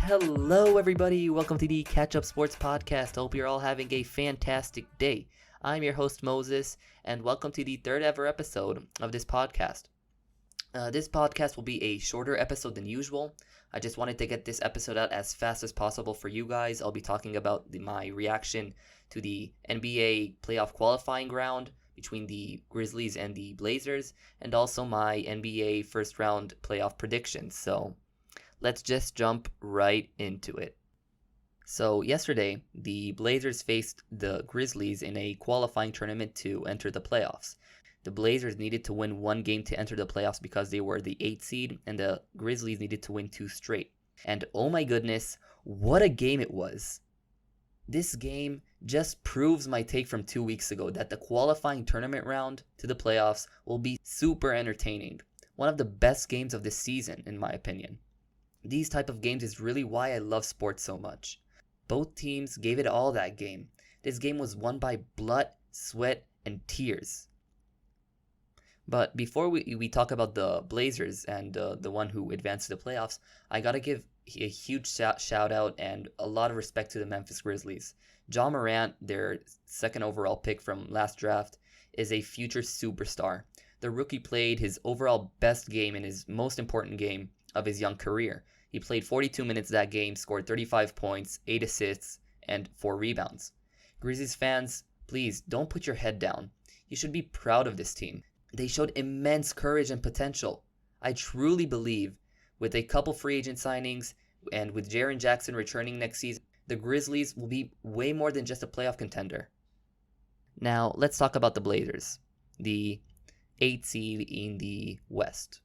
Hello, everybody. Welcome to the Catch Up Sports Podcast. Hope you're all having a fantastic day. I'm your host, Moses, and welcome to the third ever episode of this podcast. This podcast will be a shorter episode than usual. I just wanted to get this episode out as fast as possible for you guys. I'll be talking about my reaction to the NBA playoff qualifying round between the Grizzlies and the Blazers, and also my NBA first round playoff predictions. So let's just jump right into it. So yesterday, the Blazers faced the Grizzlies in a qualifying tournament to enter the playoffs. The Blazers needed to win one game to enter the playoffs because they were the 8th seed, and the Grizzlies needed to win 2 straight. And oh my goodness, what a game it was. This game just proves my take from 2 weeks ago that the qualifying tournament round to the playoffs will be super entertaining. One of the best games of this season, in my opinion. These type of games is really why I love sports so much. Both teams gave it all that game. This game was won by blood, sweat, and tears. But before we talk about the Blazers and the one who advanced to the playoffs, I gotta give a huge shout out and a lot of respect to the Memphis Grizzlies. Ja Morant, their second overall pick from last draft, is a future superstar. The rookie played his overall best game in his most important game of his young career. He played 42 minutes that game, scored 35 points, 8 assists, and 4 rebounds. Grizzlies fans, please don't put your head down. You should be proud of this team. They showed immense courage and potential. I truly believe with a couple free agent signings and with Jaren Jackson returning next season, the Grizzlies will be way more than just a playoff contender. Now, let's talk about the Blazers, the 8th seed in the West.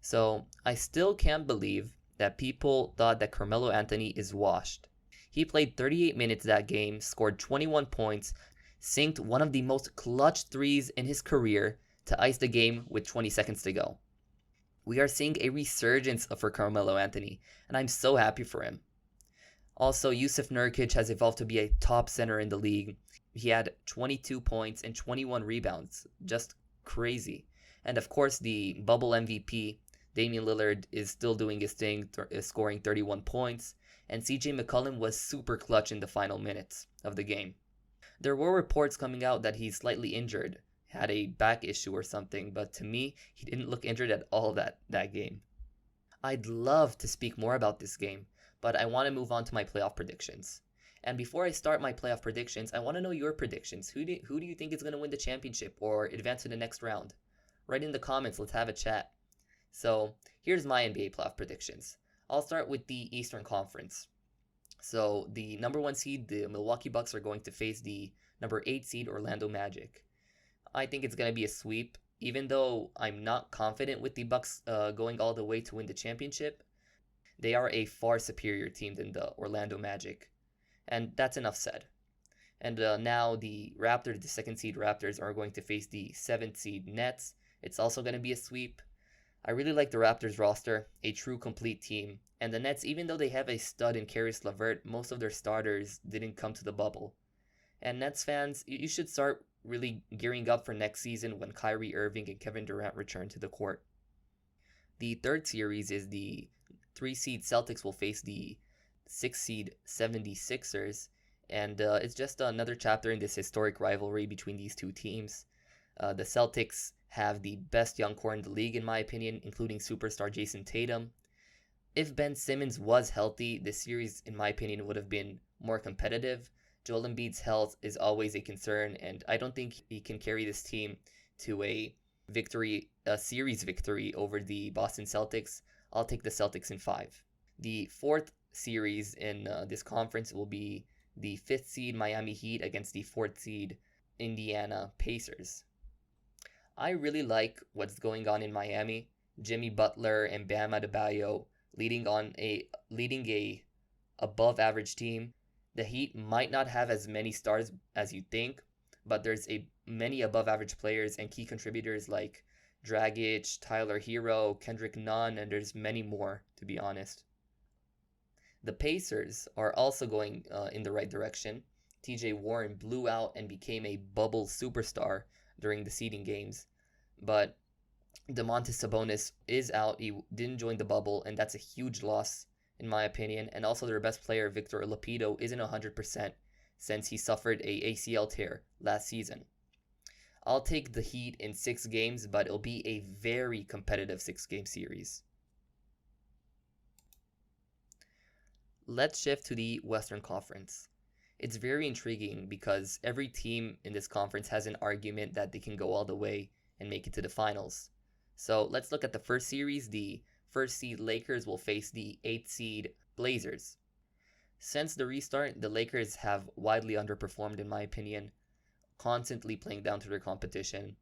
So, I still can't believe that people thought that Carmelo Anthony is washed. He played 38 minutes that game, scored 21 points, sinked one of the most clutch threes in his career to ice the game with 20 seconds to go. We are seeing a resurgence for Carmelo Anthony, and I'm so happy for him. Also, Jusuf Nurkic has evolved to be a top center in the league. He had 22 points and 21 rebounds. Just crazy. And of course, the bubble MVP, Damian Lillard, is still doing his thing, scoring 31 points, and CJ McCollum was super clutch in the final minutes of the game. There were reports coming out that he's slightly injured, had a back issue or something, but to me, he didn't look injured at all that game. I'd love to speak more about this game, but I want to move on to my playoff predictions. And before I start my playoff predictions, I want to know your predictions. Who do you think is going to win the championship or advance to the next round? Write in the comments, let's have a chat. So, here's my NBA playoff predictions. I'll start with the Eastern Conference. So, the number 1 seed, the Milwaukee Bucks, are going to face the number 8 seed, Orlando Magic. I think it's going to be a sweep, even though I'm not confident with the Bucks going all the way to win the championship. They are a far superior team than the Orlando Magic, and that's enough said. And now the Raptors, the 2nd seed Raptors, are going to face the 7th seed Nets. It's also going to be a sweep. I really like the Raptors roster, a true complete team. And the Nets, even though they have a stud in Caris LeVert, most of their starters didn't come to the bubble. And Nets fans, you should start really gearing up for next season when Kyrie Irving and Kevin Durant return to the court. The 3rd series is the 3 seed Celtics will face the 6 seed 76ers. And it's just another chapter in this historic rivalry between these two teams. The Celtics have the best young core in the league, in my opinion, including superstar Jason Tatum. If Ben Simmons was healthy, this series, in my opinion, would have been more competitive. Joel Embiid's health is always a concern, and I don't think he can carry this team to a series victory over the Boston Celtics. I'll take the Celtics in 5. The 4th series in this conference will be the 5th seed Miami Heat against the 4th seed Indiana Pacers. I really like what's going on in Miami. Jimmy Butler and Bam Adebayo leading a above average team. The Heat might not have as many stars as you think, but there's many above average players and key contributors like Dragic, Tyler Hero, Kendrick Nunn, and there's many more, to be honest. The Pacers are also going in the right direction. TJ Warren blew out and became a bubble superstar during the seeding games, but Domantas Sabonis is out. He didn't join the bubble, and that's a huge loss in my opinion, and also their best player, Victor Lapido, isn't 100% since he suffered a ACL tear last season. I'll take the Heat in 6 games, but it'll be a very competitive 6-game series. Let's shift to the Western Conference. It's very intriguing because every team in this conference has an argument that they can go all the way and make it to the finals. So let's look at the first series. The first seed Lakers will face the 8th seed Blazers. Since the restart, the Lakers have widely underperformed in my opinion, constantly playing down to their competition.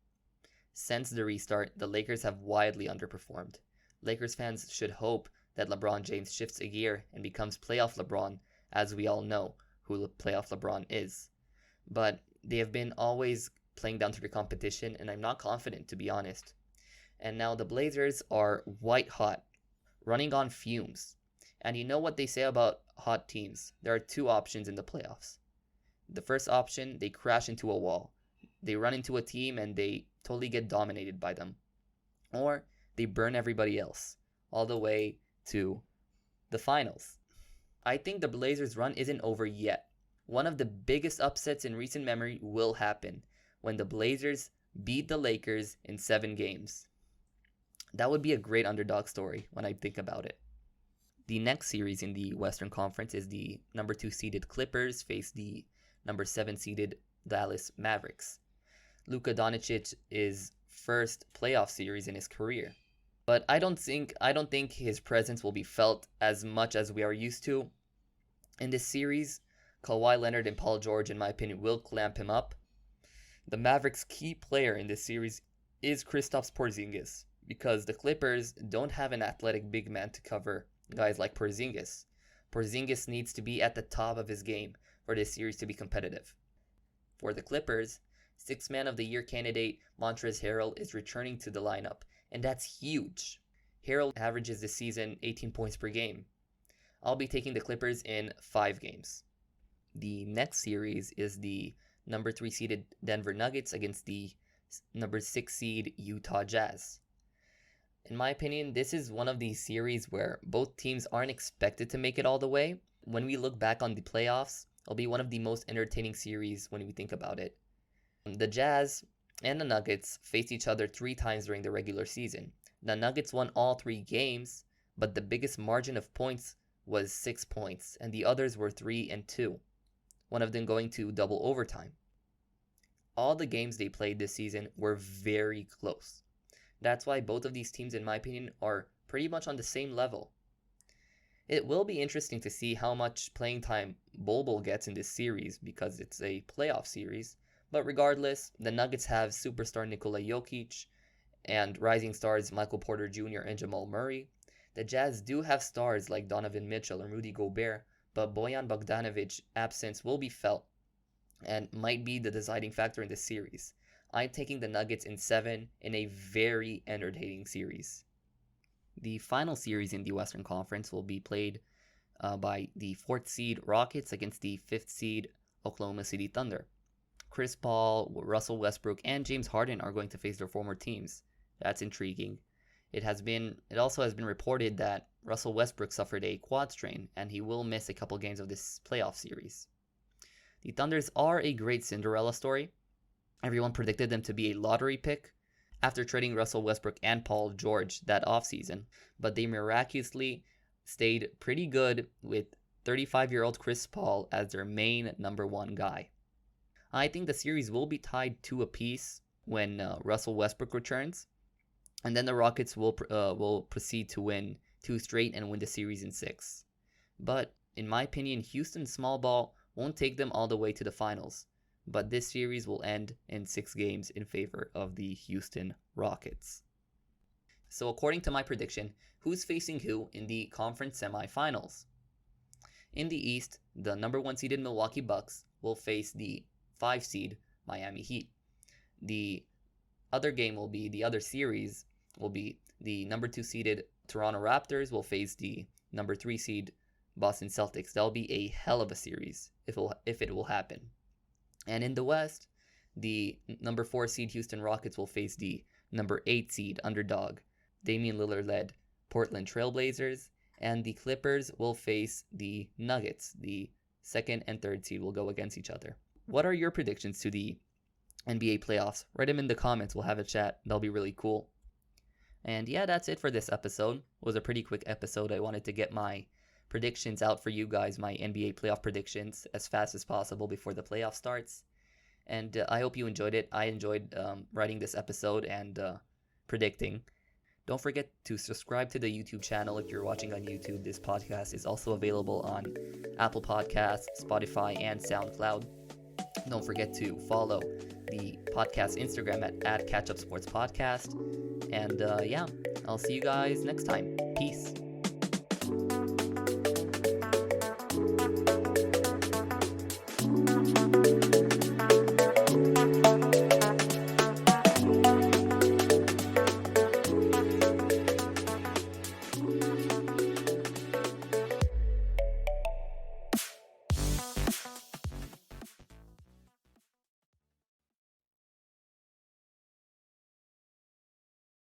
Since the restart, the Lakers have widely underperformed. Lakers fans should hope that LeBron James shifts a gear and becomes playoff LeBron, as we all know who playoff LeBron is. But they have been always playing down to their competition, and I'm not confident, to be honest. And now the Blazers are white hot, running on fumes. And you know what they say about hot teams? There are 2 options in the playoffs. The first option, they crash into a wall. They run into a team and they totally get dominated by them. Or they burn everybody else, all the way to the finals. I think the Blazers' run isn't over yet. One of the biggest upsets in recent memory will happen when the Blazers beat the Lakers in 7 games. That would be a great underdog story when I think about it. The next series in the Western Conference is the number 2 seeded Clippers face the number 7 seeded Dallas Mavericks. Luka Doncic is first playoff series in his career. But I don't think his presence will be felt as much as we are used to. In this series, Kawhi Leonard and Paul George, in my opinion, will clamp him up. The Mavericks' key player in this series is Kristaps Porzingis, because the Clippers don't have an athletic big man to cover guys like Porzingis. Porzingis needs to be at the top of his game for this series to be competitive. For the Clippers, 6th Man of the Year candidate Montrezl Harrell is returning to the lineup, and that's huge. Harrell averages this season 18 points per game. I'll be taking the Clippers in 5 games. The next series is the number 3 seeded Denver Nuggets against the number 6 seed Utah Jazz. In my opinion, this is one of these series where both teams aren't expected to make it all the way. When we look back on the playoffs, it'll be one of the most entertaining series when we think about it. The Jazz and the Nuggets faced each other 3 times during the regular season. The Nuggets won all 3 games, but the biggest margin of points was 6 points, and the others were 3 and 2, one of them going to double overtime. All the games they played this season were very close. That's why both of these teams, in my opinion, are pretty much on the same level. It will be interesting to see how much playing time Bol gets in this series because it's a playoff series. But regardless, the Nuggets have superstar Nikola Jokic and rising stars Michael Porter Jr. and Jamal Murray. The Jazz do have stars like Donovan Mitchell and Rudy Gobert, but Bojan Bogdanovic's absence will be felt and might be the deciding factor in this series. I'm taking the Nuggets in 7 in a very entertaining series. The final series in the Western Conference will be played by the 4th seed Rockets against the 5th seed Oklahoma City Thunder. Chris Paul, Russell Westbrook, and James Harden are going to face their former teams. That's intriguing. It also has been reported that Russell Westbrook suffered a quad strain and he will miss a couple games of this playoff series. The Thunders are a great Cinderella story. Everyone predicted them to be a lottery pick after trading Russell Westbrook and Paul George that offseason, but they miraculously stayed pretty good with 35-year-old Chris Paul as their main number 1 guy. I think the series will be tied 2 apiece when Russell Westbrook returns, and then the Rockets will proceed to win 2 straight and win the series in 6. But in my opinion, Houston's small ball won't take them all the way to the finals, but this series will end in 6 games in favor of the Houston Rockets. So according to my prediction, who's facing who in the conference semifinals? In the East, the number 1 seeded Milwaukee Bucks will face the 5 seed Miami Heat. The other series will be the number 2 seeded Toronto Raptors will face the number 3 seed Boston Celtics. That'll be a hell of a series if it will happen. And in the West, the number 4 seed Houston Rockets will face the number 8 seed underdog Damian Lillard-led Portland Trailblazers. and the Clippers will face the Nuggets. The second and third seed will go against each other. What are your predictions to the NBA playoffs? Write them in the comments. We'll have a chat. That'll be really cool. And yeah, that's it for this episode. It was a pretty quick episode. I wanted to get my predictions out for you guys, my NBA playoff predictions, as fast as possible before the playoff starts. And I hope you enjoyed it. I enjoyed writing this episode and predicting. Don't forget to subscribe to the YouTube channel if you're watching on YouTube. This podcast is also available on Apple Podcasts, Spotify, and SoundCloud. Don't forget to follow the podcast Instagram at CatchUpSportsPodcast. And yeah, I'll see you guys next time.